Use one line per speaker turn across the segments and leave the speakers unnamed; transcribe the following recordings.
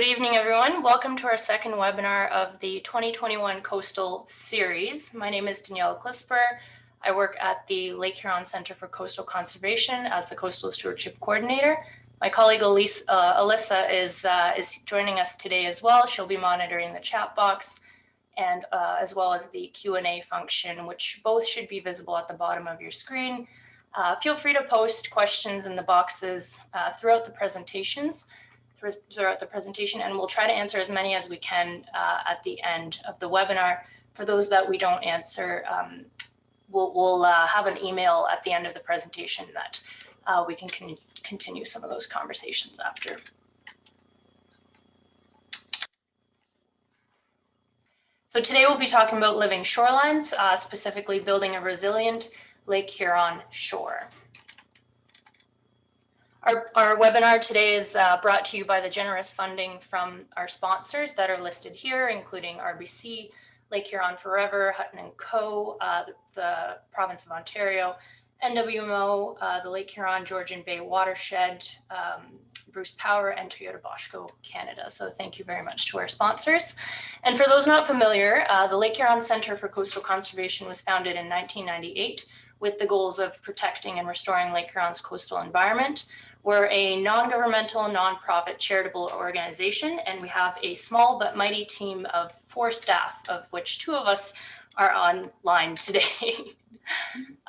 Good evening, everyone. Welcome to our second webinar of the 2021 Coastal Series. My name is Danielle Clisper. I work at the Lake Huron Center for Coastal Conservation as the Coastal Stewardship Coordinator. My colleague Alyssa is joining us today as well. She'll be monitoring the chat box and as well as the Q&A function, which both should be visible at the bottom of your screen. Feel free to post questions in the boxes throughout the presentation, and we'll try to answer as many as we can at the end of the webinar. For those that we don't answer, we'll have an email at the end of the presentation that we can continue some of those conversations after. So today we'll be talking about living shorelines, specifically building a resilient Lake Huron shore. Our webinar today is brought to you by the generous funding from our sponsors that are listed here, including RBC, Lake Huron Forever, Hutton & Co., the Province of Ontario, NWMO, the Lake Huron Georgian Bay Watershed, Bruce Power, and Toyota Boschco Canada. So thank you very much to our sponsors. And for those not familiar, the Lake Huron Center for Coastal Conservation was founded in 1998 with the goals of protecting and restoring Lake Huron's coastal environment. We're a non-governmental, nonprofit charitable organization, and we have a small but mighty team of 4 staff, of which 2 of us are online today.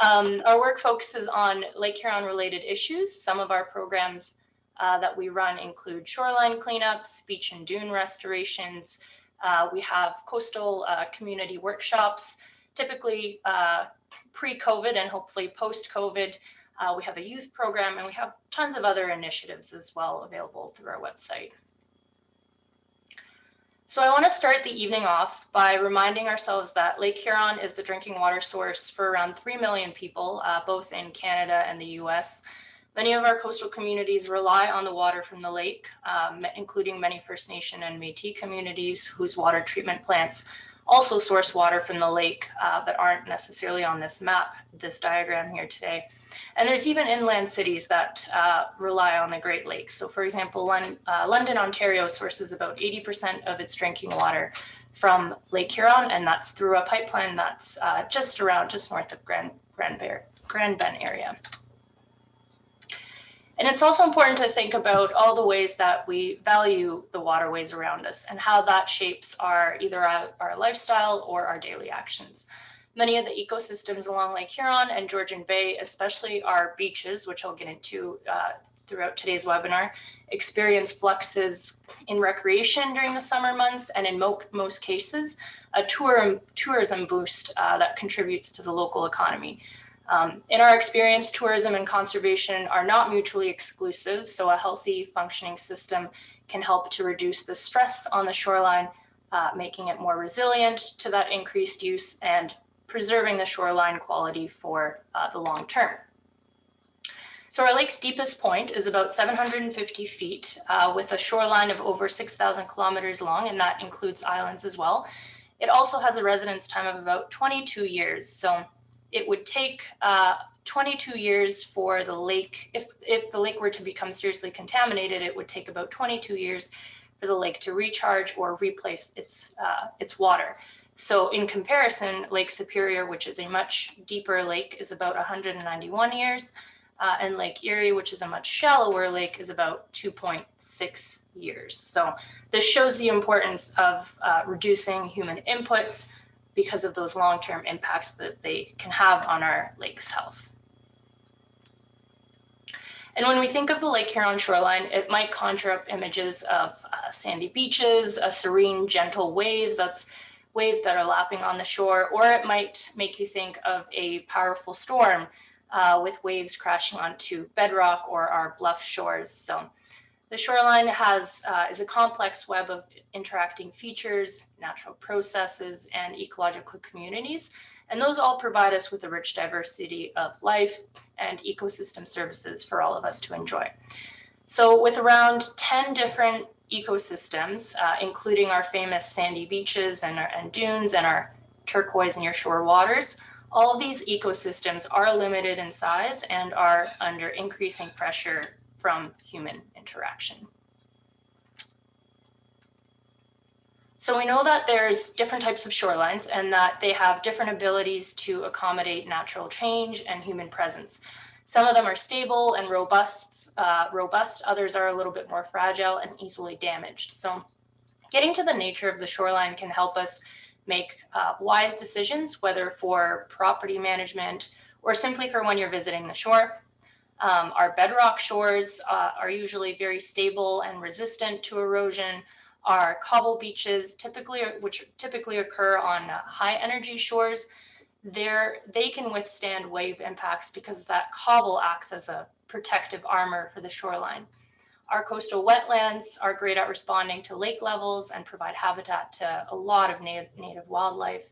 Our work focuses on Lake Huron related issues. Some of our programs that we run include shoreline cleanups, beach and dune restorations. We have coastal community workshops, typically pre-COVID and hopefully post-COVID. We have a youth program, and we have tons of other initiatives as well available through our website. So I want to start the evening off by reminding ourselves that Lake Huron is the drinking water source for around 3 million people, both in Canada and the US. Many of our coastal communities rely on the water from the lake, including many First Nation and Métis communities whose water treatment plants also source water from the lake, but aren't necessarily on this map, this diagram here today. And there's even inland cities that rely on the Great Lakes. So for example, London, Ontario sources about 80% of its drinking water from Lake Huron, and that's through a pipeline that's just north of Grand Bend area. And it's also important to think about all the ways that we value the waterways around us and how that shapes either our lifestyle or our daily actions. Many of the ecosystems along Lake Huron and Georgian Bay, especially our beaches, which I'll get into throughout today's webinar, experience fluxes in recreation during the summer months, and in most cases, a tourism boost that contributes to the local economy. In our experience, tourism and conservation are not mutually exclusive, so a healthy functioning system can help to reduce the stress on the shoreline, making it more resilient to that increased use and preserving the shoreline quality for the long term. So our lake's deepest point is about 750 feet with a shoreline of over 6,000 kilometers long, and that includes islands as well. It also has a residence time of about 22 years. So it would take 22 years for the lake, if the lake were to become seriously contaminated, it would take about 22 years for the lake to recharge or replace its water. So in comparison, Lake Superior, which is a much deeper lake, is about 191 years, and Lake Erie, which is a much shallower lake, is about 2.6 years. So this shows the importance of reducing human inputs because of those long-term impacts that they can have on our lake's health. And when we think of the Lake Huron shoreline, it might conjure up images of sandy beaches, a serene, gentle waves, that's waves that are lapping on the shore, or it might make you think of a powerful storm with waves crashing onto bedrock or our bluff shores. So the shoreline is a complex web of interacting features, natural processes, and ecological communities. And those all provide us with a rich diversity of life and ecosystem services for all of us to enjoy. So with around 10 different ecosystems, including our famous sandy beaches and dunes and our turquoise near shore waters, all of these ecosystems are limited in size and are under increasing pressure from human interaction. So we know that there's different types of shorelines and that they have different abilities to accommodate natural change and human presence. Some of them are stable and robust. Others are a little bit more fragile and easily damaged. So getting to the nature of the shoreline can help us make wise decisions, whether for property management or simply for when you're visiting the shore. Our bedrock shores are usually very stable and resistant to erosion. Our cobble beaches, which typically occur on high energy shores, they can withstand wave impacts because that cobble acts as a protective armor for the shoreline. Our coastal wetlands are great at responding to lake levels and provide habitat to a lot of native wildlife.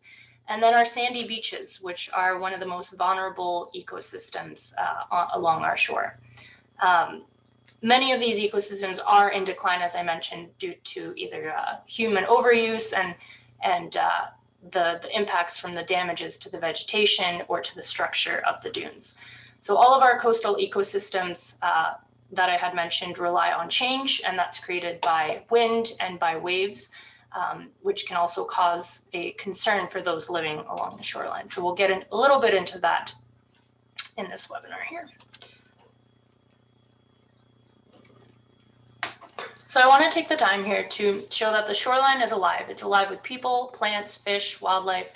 And then our sandy beaches, which are one of the most vulnerable ecosystems along our shore. Many of these ecosystems are in decline, as I mentioned, due to either human overuse and the impacts from the damages to the vegetation or to the structure of the dunes. So all of our coastal ecosystems that I had mentioned rely on change, and that's created by wind and by waves, which can also cause a concern for those living along the shoreline. So we'll get a little bit into that in this webinar here. So I want to take the time here to show that the shoreline is alive. It's alive with people, plants, fish, wildlife.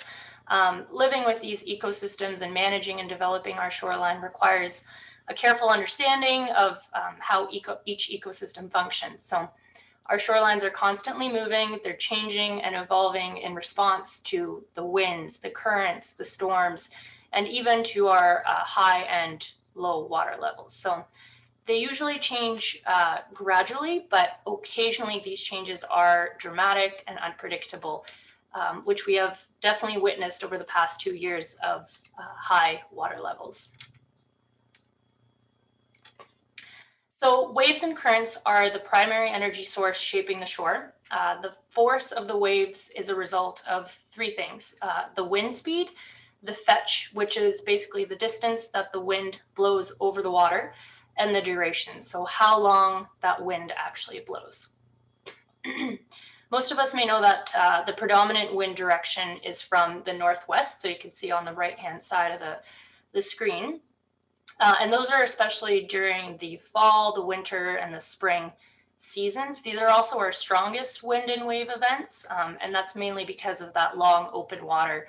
Living with these ecosystems and managing and developing our shoreline requires a careful understanding of how each ecosystem functions. So our shorelines are constantly moving, they're changing and evolving in response to the winds, the currents, the storms, and even to our high and low water levels. So they usually change gradually, but occasionally these changes are dramatic and unpredictable, which we have definitely witnessed over the past 2 years of high water levels. So waves and currents are the primary energy source shaping the shore. The force of the waves is a result of 3 things: the wind speed, the fetch, which is basically the distance that the wind blows over the water, and the duration, so how long that wind actually blows. Most of us may know that the predominant wind direction is from the northwest, so you can see on the right-hand side of the screen. And those are especially during the fall, the winter, and the spring seasons. These are also our strongest wind and wave events, and that's mainly because of that long open water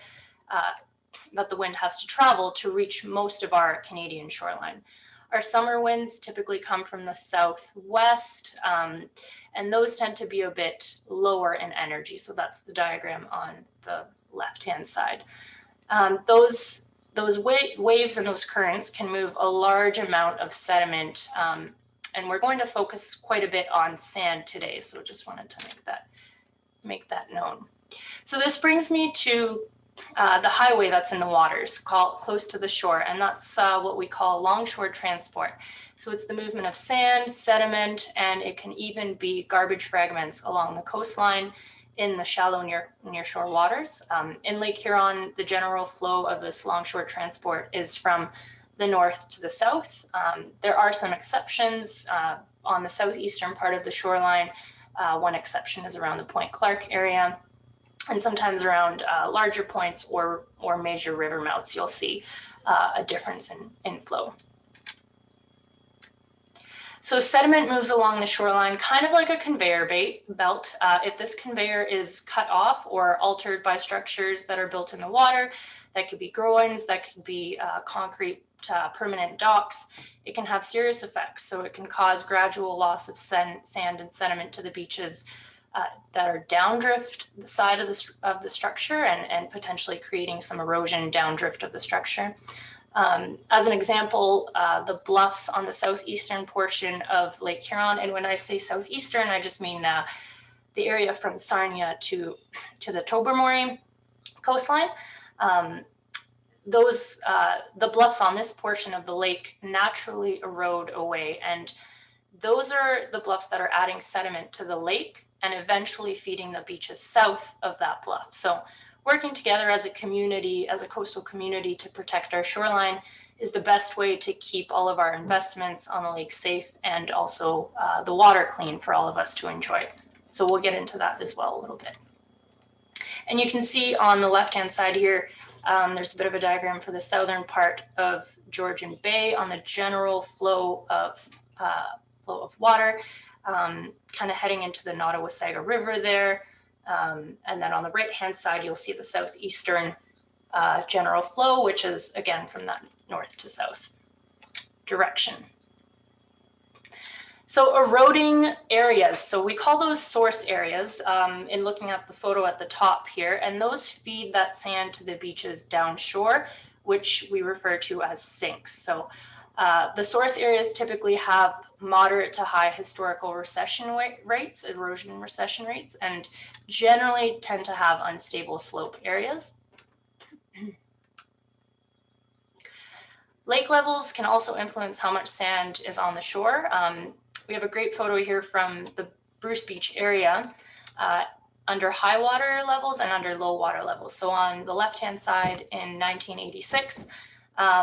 that the wind has to travel to reach most of our Canadian shoreline. Our summer winds typically come from the southwest, and those tend to be a bit lower in energy. So that's the diagram on the left-hand side. Those waves and those currents can move a large amount of sediment, and we're going to focus quite a bit on sand today. So just wanted to make that known. So this brings me to the highway that's in the waters, close to the shore, and that's what we call Longshore Transport. So it's the movement of sand, sediment, and it can even be garbage fragments along the coastline in the shallow nearshore waters. In Lake Huron, the general flow of this Longshore Transport is from the north to the south. There are some exceptions on the southeastern part of the shoreline. One exception is around the Point Clark area, and sometimes around larger points or major river mouths, you'll see a difference in flow. So sediment moves along the shoreline kind of like a conveyor belt. If this conveyor is cut off or altered by structures that are built in the water, that could be groins, that could be concrete permanent docks, it can have serious effects. So it can cause gradual loss of sand and sediment to the beaches that are downdrift the side of the structure and potentially creating some erosion downdrift of the structure. As an example, the bluffs on the southeastern portion of Lake Huron, and when I say southeastern, I just mean the area from Sarnia to the Tobermory coastline. The bluffs on this portion of the lake naturally erode away, and those are the bluffs that are adding sediment to the lake and eventually feeding the beaches south of that bluff. So working together as a community, as a coastal community, to protect our shoreline is the best way to keep all of our investments on the lake safe and also the water clean for all of us to enjoy. So we'll get into that as well a little bit. And you can see on the left-hand side here, there's a bit of a diagram for the southern part of Georgian Bay on the general flow of water, kind of heading into the Nottawasaga River there. And then on the right-hand side, you'll see the southeastern general flow, which is, again, from that north to south direction. So eroding areas, so we call those source areas in looking at the photo at the top here, and those feed that sand to the beaches downshore, which we refer to as sinks. So the source areas typically have moderate to high historical recession rates, erosion recession rates, and generally tend to have unstable slope areas. Lake levels can also influence how much sand is on the shore. We have a great photo here from the Bruce Beach area under high water levels and under low water levels. So on the left-hand side in 1986,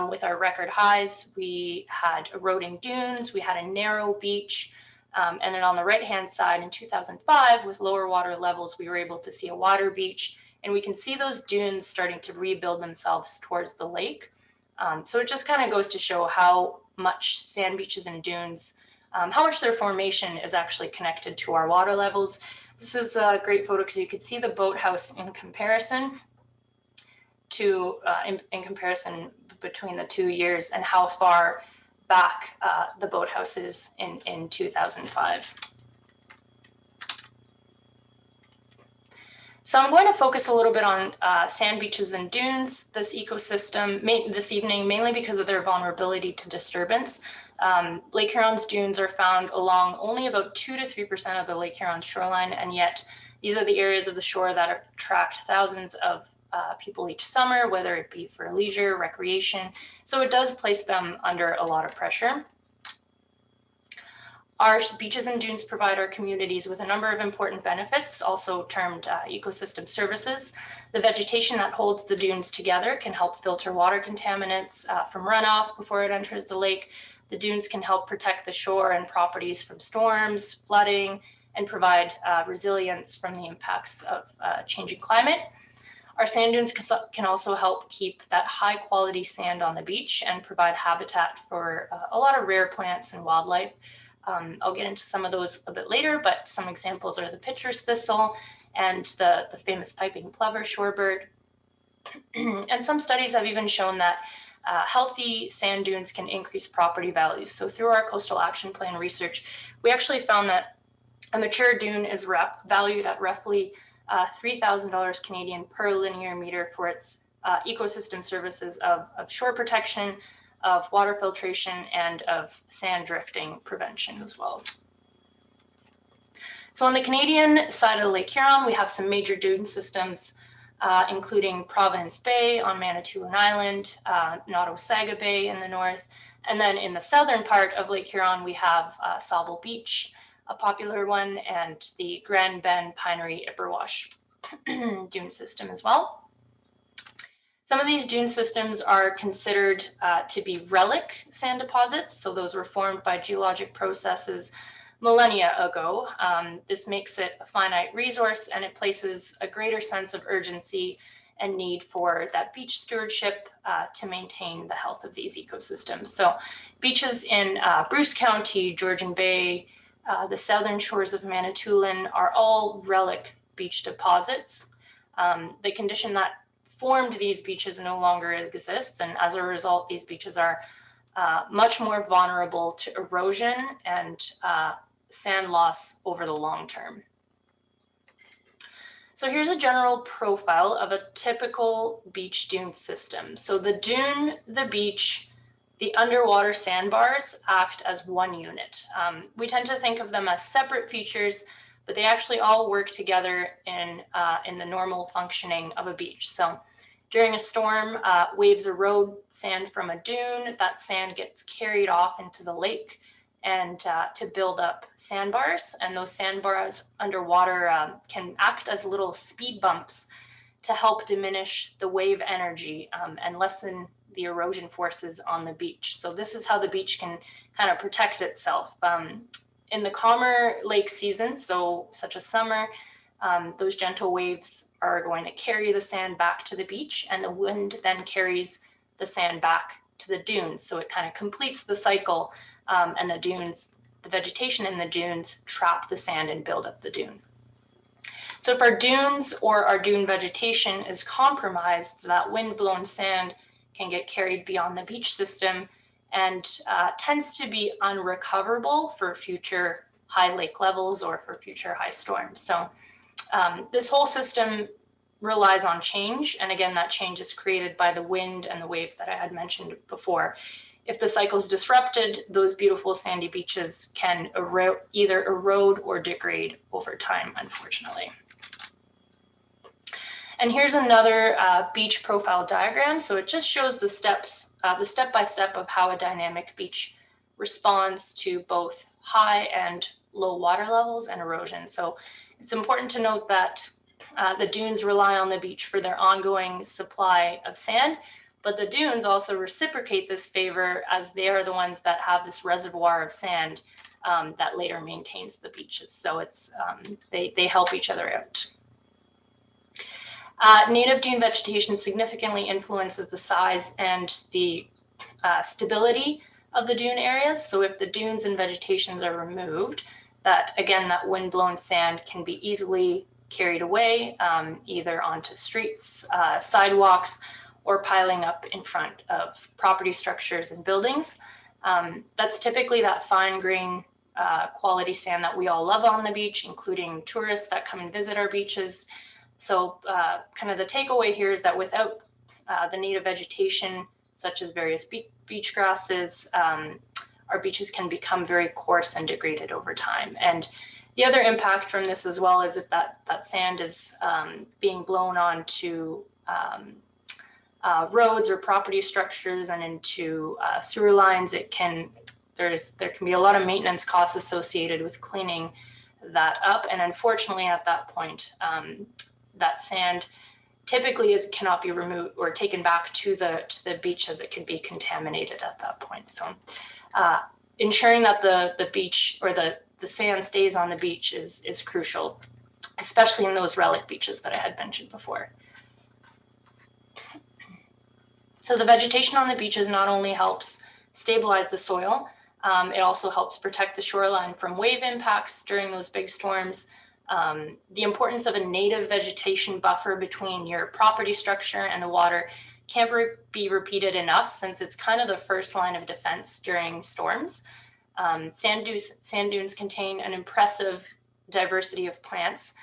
with our record highs, we had eroding dunes, we had a narrow beach, and then on the right-hand side in 2005, with lower water levels, we were able to see a wider beach, and we can see those dunes starting to rebuild themselves towards the lake. So it just kind of goes to show how much sand beaches and dunes, how much their formation is actually connected to our water levels. This is a great photo because you could see the boathouse in comparison to, in comparison between the 2 years and how far back the boathouse is in 2005. So I'm going to focus a little bit on sand beaches and dunes, this ecosystem this evening, mainly because of their vulnerability to disturbance. Lake Huron's dunes are found along only about 2 to 3% of the Lake Huron shoreline, and yet these are the areas of the shore that attract thousands of people each summer, whether it be for leisure, recreation. So it does place them under a lot of pressure. Our beaches and dunes provide our communities with a number of important benefits, also termed ecosystem services. The vegetation that holds the dunes together can help filter water contaminants from runoff before it enters the lake. The dunes can help protect the shore and properties from storms, flooding, and provide resilience from the impacts of changing climate. Our sand dunes can also help keep that high quality sand on the beach and provide habitat for a lot of rare plants and wildlife. I'll get into some of those a bit later, but some examples are the pitcher's thistle and the famous piping plover shorebird. And some studies have even shown that healthy sand dunes can increase property values. So through our coastal action plan research, we actually found that a mature dune is valued at roughly $3,000 Canadian per linear meter for its ecosystem services of shore protection, of water filtration, and of sand drifting prevention as well. So on the Canadian side of Lake Huron, we have some major dune systems, including Providence Bay on Manitoulin Island, Nottawasaga Bay in the north, and then in the southern part of Lake Huron, we have Sauble Beach, a popular one, and the Grand Bend Pinery Ipperwash dune system as well. Some of these dune systems are considered to be relic sand deposits, so those were formed by geologic processes millennia ago. This makes it a finite resource, and it places a greater sense of urgency and need for that beach stewardship to maintain the health of these ecosystems. So beaches in Bruce County, Georgian Bay, the southern shores of Manitoulin are all relic beach deposits. The condition that formed these beaches no longer exists, and as a result, these beaches are much more vulnerable to erosion and sand loss over the long term. So here's a general profile of a typical beach dune system. So the dune, the beach, the underwater sandbars act as one unit. We tend to think of them as separate features, but they actually all work together in the normal functioning of a beach. So during a storm, waves erode sand from a dune. That sand gets carried off into the lake and to build up sandbars. And those sandbars underwater can act as little speed bumps to help diminish the wave energy and lessen the erosion forces on the beach. So this is how the beach can kind of protect itself. In the calmer lake season, so such as summer, those gentle waves are going to carry the sand back to the beach, and the wind then carries the sand back to the dunes. So it kind of completes the cycle, and the vegetation in the dunes trap the sand and build up the dune. So if our dunes or our dune vegetation is compromised, that wind-blown sand can get carried beyond the beach system and tends to be unrecoverable for future high lake levels or for future high storms. So this whole system relies on change. And again, that change is created by the wind and the waves that I had mentioned before. If the cycle is disrupted, those beautiful sandy beaches can either erode or degrade over time, unfortunately. And here's another beach profile diagram. So it just shows the steps, the step-by-step of how a dynamic beach responds to both high and low water levels and erosion. So it's important to note that the dunes rely on the beach for their ongoing supply of sand, but the dunes also reciprocate this favor as they are the ones that have this reservoir of sand that later maintains the beaches. So it's they help each other out. Native dune vegetation significantly influences the size and the stability of the dune areas. So if the dunes and vegetations are removed, that wind-blown sand can be easily carried away, either onto streets, sidewalks, or piling up in front of property structures and buildings. That's typically that fine grain quality sand that we all love on the beach, including tourists that come and visit our beaches. So kind of the takeaway here is that without the native vegetation, such as various beach grasses, our beaches can become very coarse and degraded over time. And the other impact from this as well is if that sand is being blown onto roads or property structures and into sewer lines, there can be a lot of maintenance costs associated with cleaning that up. And unfortunately, at that point, that sand typically cannot be removed or taken back to the beach, as it can be contaminated at that point. So ensuring that the beach or the sand stays on the beach is crucial, especially in those relic beaches that I had mentioned before. So the vegetation on the beaches not only helps stabilize the soil, it also helps protect the shoreline from wave impacts during those big storms. The importance of a native vegetation buffer between your property structure and the water can't be repeated enough, since it's kind of the first line of defense during storms. Sand dunes contain an impressive diversity of plants,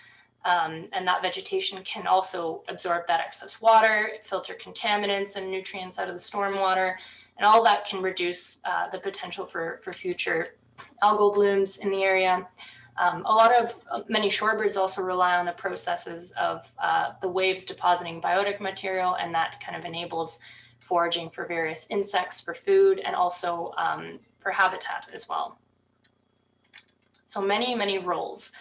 and that vegetation can also absorb that excess water, filter contaminants and nutrients out of the stormwater, and all that can reduce the potential for future algal blooms in the area. Many shorebirds also rely on the processes of the waves depositing biotic material, and that kind of enables foraging for various insects for food, and also for habitat as well. So many roles.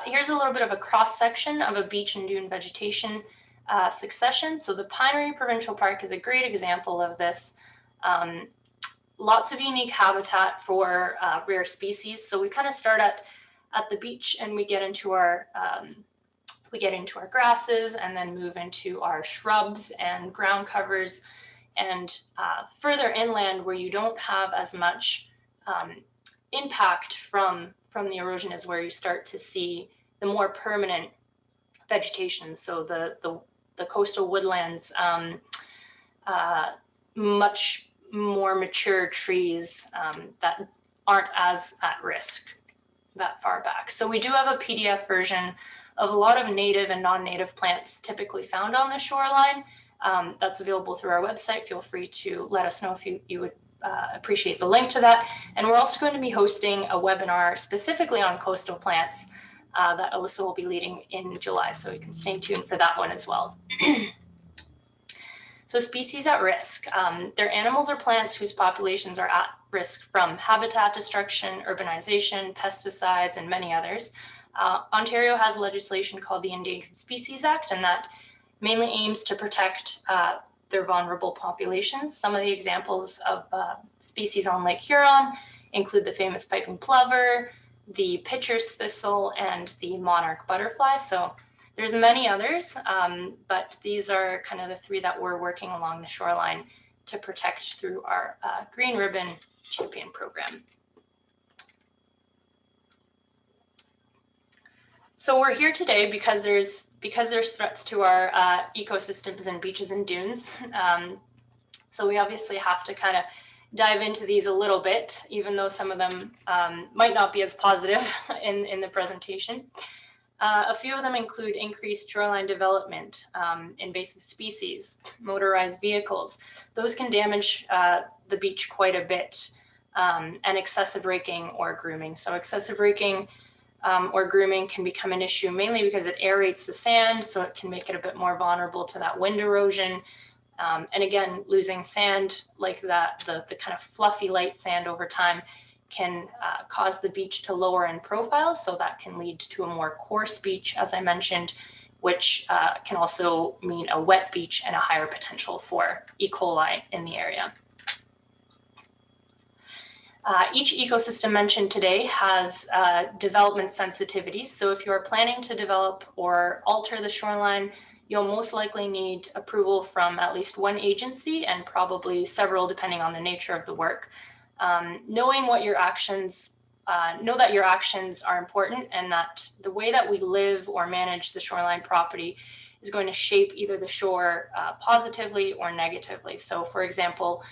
Here's a little bit of a cross-section of a beach and dune vegetation succession. So the Pinery Provincial Park is a great example of this. Lots of unique habitat for rare species. So we kind of start at the beach, and we get into our grasses, and then move into our shrubs and ground covers, and further inland where you don't have as much impact from the erosion is where you start to see the more permanent vegetation. So the coastal woodlands, much more mature trees that aren't as at risk that far back. So we do have a PDF version of a lot of native and non-native plants typically found on the shoreline. That's available through our website. Feel free to let us know if you would appreciate the link to that. And we're also going to be hosting a webinar specifically on coastal plants that Alyssa will be leading in July. So you can stay tuned for that one as well. So species at risk. They're animals or plants whose populations are at risk from habitat destruction, urbanization, pesticides, and many others. Ontario has legislation called the Endangered Species Act, and that mainly aims to protect their vulnerable populations. Some of the examples of species on Lake Huron include the famous piping plover, the pitcher's thistle, and the monarch butterfly. So There's many others, but these are kind of the 3 that we're working along the shoreline to protect through our Green Ribbon Champion program. So we're here today because there's threats to our ecosystems and beaches and dunes. So we obviously have to kind of dive into these a little bit, even though some of them might not be as positive in the presentation. A few of them include increased shoreline development, invasive species, motorized vehicles. Those can damage the beach quite a bit, and excessive raking or grooming. So excessive raking or grooming can become an issue mainly because it aerates the sand, so it can make it a bit more vulnerable to that wind erosion. And again, losing sand like that, the kind of fluffy light sand over time can cause the beach to lower in profile. So that can lead to a more coarse beach, as I mentioned, which can also mean a wet beach and a higher potential for E. coli in the area. Each ecosystem mentioned today has development sensitivities. So if you are planning to develop or alter the shoreline, you'll most likely need approval from at least one agency and probably several depending on the nature of the work. Knowing what your actions, know that your actions are important and that the way that we live or manage the shoreline property is going to shape either the shore positively or negatively. So for example,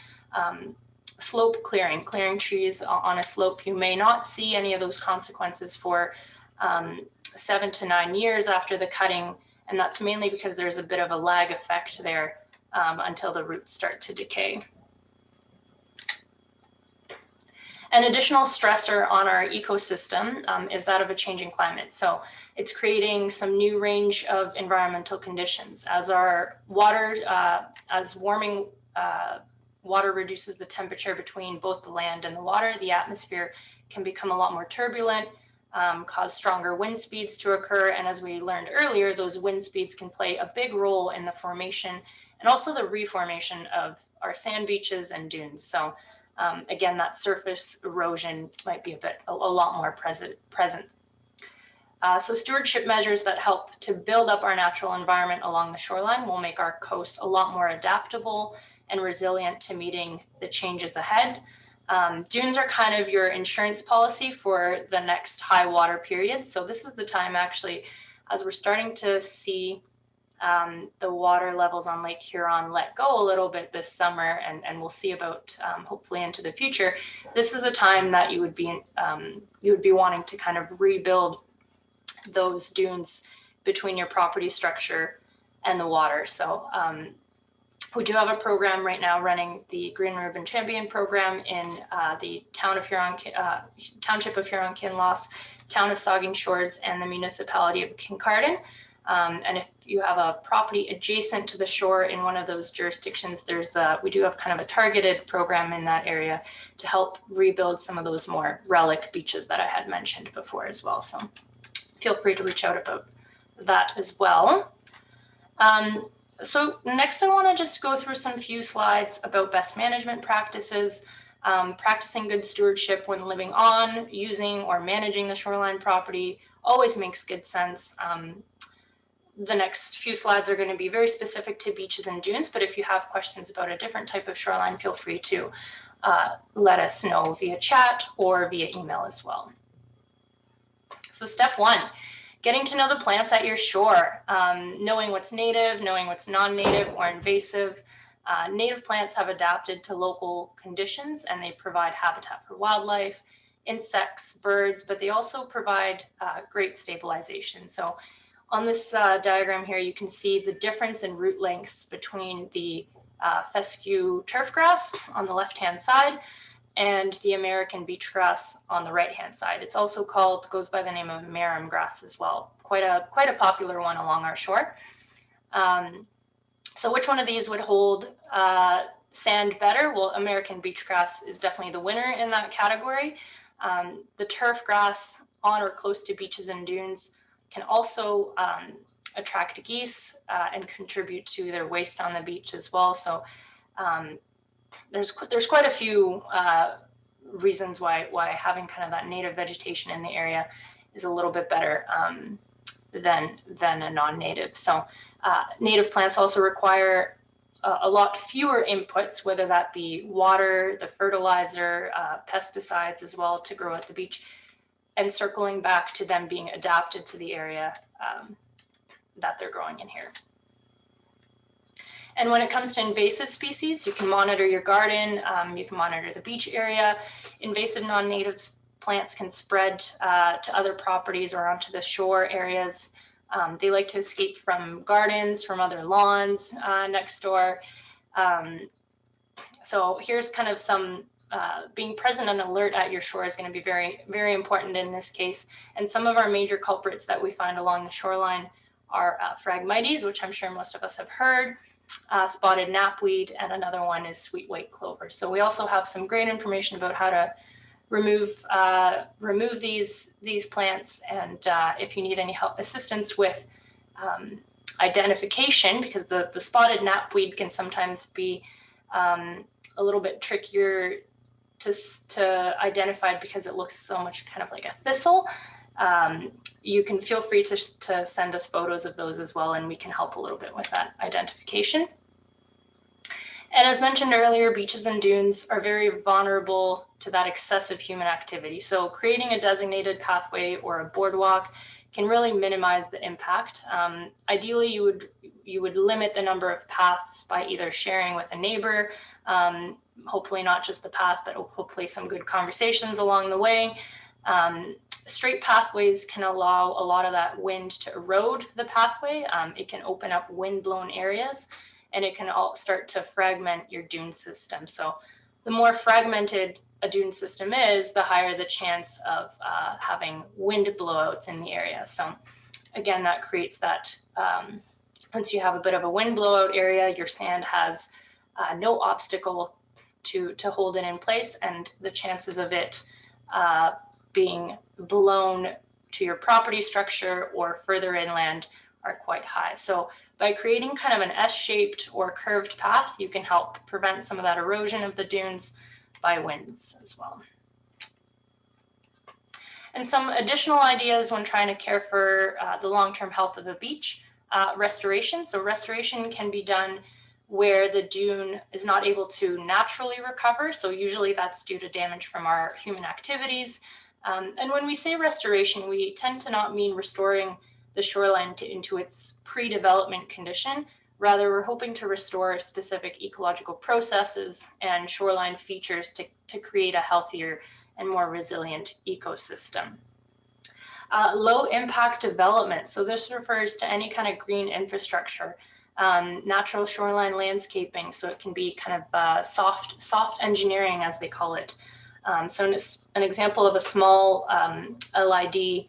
slope clearing trees on a slope, you may not see any of those consequences for 7 to 9 years after the cutting. And that's mainly because there's a bit of a lag effect there until the roots start to decay. An additional stressor on our ecosystem is that of a changing climate. So it's creating some new range of environmental conditions. As our water, as warming water reduces the temperature between both the land and the water, the atmosphere can become a lot more turbulent, cause stronger wind speeds to occur. And as we learned earlier, those wind speeds can play a big role in the formation and also the reformation of our sand beaches and dunes. So again, that surface erosion might be a lot more present. So stewardship measures that help to build up our natural environment along the shoreline will make our coast a lot more adaptable and resilient to meeting the changes ahead. Dunes are kind of your insurance policy for the next high water period. So this is the time actually, as we're starting to see the water levels on Lake Huron let go a little bit this summer, and we'll see about hopefully into the future. This is the time that you would be wanting to kind of rebuild those dunes between your property structure and the water. So we do have a program right now running the Green Ribbon Champion program in the Township of Huron-Kinloss, Town of Saugeen Shores, and the municipality of Kincardine. And if you have a property adjacent to the shore in one of those jurisdictions, we do have kind of a targeted program in that area to help rebuild some of those more relic beaches that I had mentioned before as well. So feel free to reach out about that as well. So next I want to just go through some few slides about best management practices. Practicing good stewardship when living on, using, or managing the shoreline property always makes good sense. The next few slides are going to be very specific to beaches and dunes, but if you have questions about a different type of shoreline, feel free to let us know via chat or via email as well. So step 1, getting to know the plants at your shore, knowing what's native, knowing what's non-native or invasive. Native plants have adapted to local conditions and they provide habitat for wildlife, insects, birds, but they also provide great stabilization. So on this diagram here, you can see the difference in root lengths between the fescue turfgrass on the left-hand side and the American beach grass on the right-hand side. It's also goes by the name of marram grass as well. Quite a popular one along our shore. So which one of these would hold sand better? Well, American beach grass is definitely the winner in that category. The turf grass on or close to beaches and dunes can also attract geese and contribute to their waste on the beach as well. So there's quite a few reasons why having kind of that native vegetation in the area is a little bit better than a non-native. So native plants also require a lot fewer inputs, whether that be water, the fertilizer, pesticides as well to grow at the beach, and circling back to them being adapted to the area that they're growing in here. And when it comes to invasive species, you can monitor your garden, you can monitor the beach area. Invasive non-native plants can spread to other properties or onto the shore areas. They like to escape from gardens, from other lawns next door. So here's kind of some, being present and alert at your shore is going to be very, very important in this case. And some of our major culprits that we find along the shoreline are Phragmites, which I'm sure most of us have heard, spotted knapweed, and another one is sweet white clover. So we also have some great information about how to remove these plants, and if you need any assistance with identification, because the spotted knapweed can sometimes be a little bit trickier to identify because it looks so much kind of like a thistle. You can feel free to send us photos of those as well, and we can help a little bit with that identification. And as mentioned earlier, beaches and dunes are very vulnerable to that excessive human activity. So creating a designated pathway or a boardwalk can really minimize the impact. Ideally, you would limit the number of paths by either sharing with a neighbor, hopefully not just the path, but hopefully some good conversations along the way. Straight pathways can allow a lot of that wind to erode the pathway. It can open up wind-blown areas, and it can all start to fragment your dune system. So the more fragmented a dune system is, the higher the chance of having wind blowouts in the area. So again, that creates that, once you have a bit of a wind blowout area, your sand has no obstacle to hold it in place, and the chances of it being blown to your property structure or further inland are quite high. So by creating kind of an S-shaped or curved path, you can help prevent some of that erosion of the dunes by winds as well. And some additional ideas when trying to care for the long-term health of a beach, restoration. So restoration can be done where the dune is not able to naturally recover. So usually that's due to damage from our human activities. And when we say restoration, we tend to not mean restoring the shoreline into its pre-development condition. Rather, we're hoping to restore specific ecological processes and shoreline features to create a healthier and more resilient ecosystem. Low impact development. So this refers to any kind of green infrastructure, natural shoreline landscaping. So it can be kind of soft engineering, as they call it. So an example of a small LID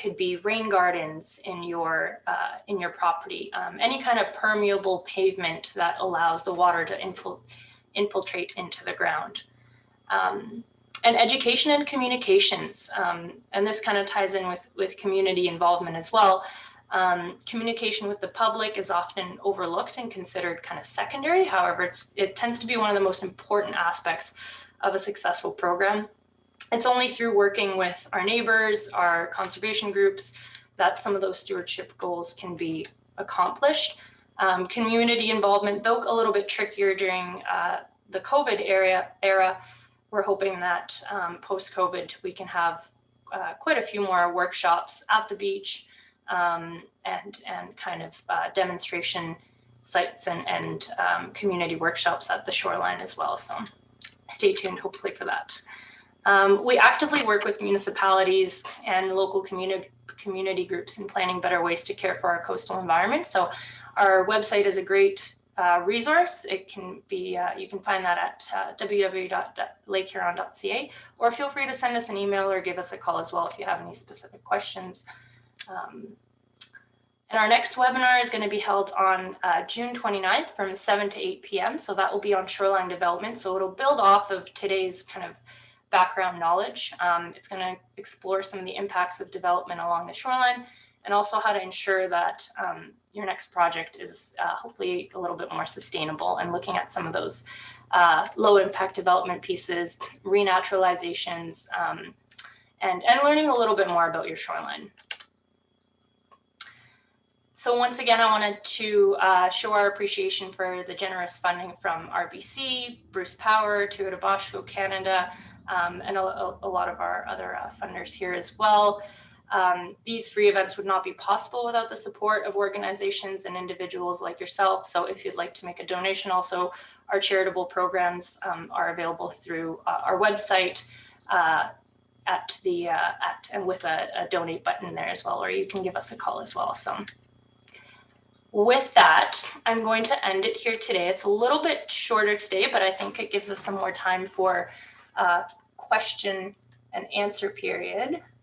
could be rain gardens in your property, any kind of permeable pavement that allows the water to infiltrate into the ground. And education and communications, and this kind of ties in with community involvement as well. Communication with the public is often overlooked and considered kind of secondary. However, it tends to be one of the most important aspects of a successful program. It's only through working with our neighbors, our conservation groups, that some of those stewardship goals can be accomplished. Community involvement, though a little bit trickier during the COVID era, we're hoping that post-COVID we can have quite a few more workshops at the beach and kind of demonstration sites and community workshops at the shoreline as well. So stay tuned, hopefully, for that. We actively work with municipalities and local community groups in planning better ways to care for our coastal environment. So our website is a great resource. It can be, you can find that at www.lakehuron.ca, or feel free to send us an email or give us a call as well if you have any specific questions. And our next webinar is going to be held on June 29th from 7 to 8 p.m. So that will be on Shoreline Development. So it'll build off of today's kind of background knowledge. It's going to explore some of the impacts of development along the shoreline, and also how to ensure that your next project is hopefully a little bit more sustainable, and looking at some of those low impact development pieces, renaturalizations, and learning a little bit more about your shoreline. So once again, I wanted to show our appreciation for the generous funding from RBC, Bruce Power, Toyota Boschco Canada, and a lot of our other funders here as well. These free events would not be possible without the support of organizations and individuals like yourself. So if you'd like to make a donation, also our charitable programs are available through our website and with a donate button there as well, or you can give us a call as well. So with that, I'm going to end it here today. It's a little bit shorter today, but I think it gives us some more time for question and answer period.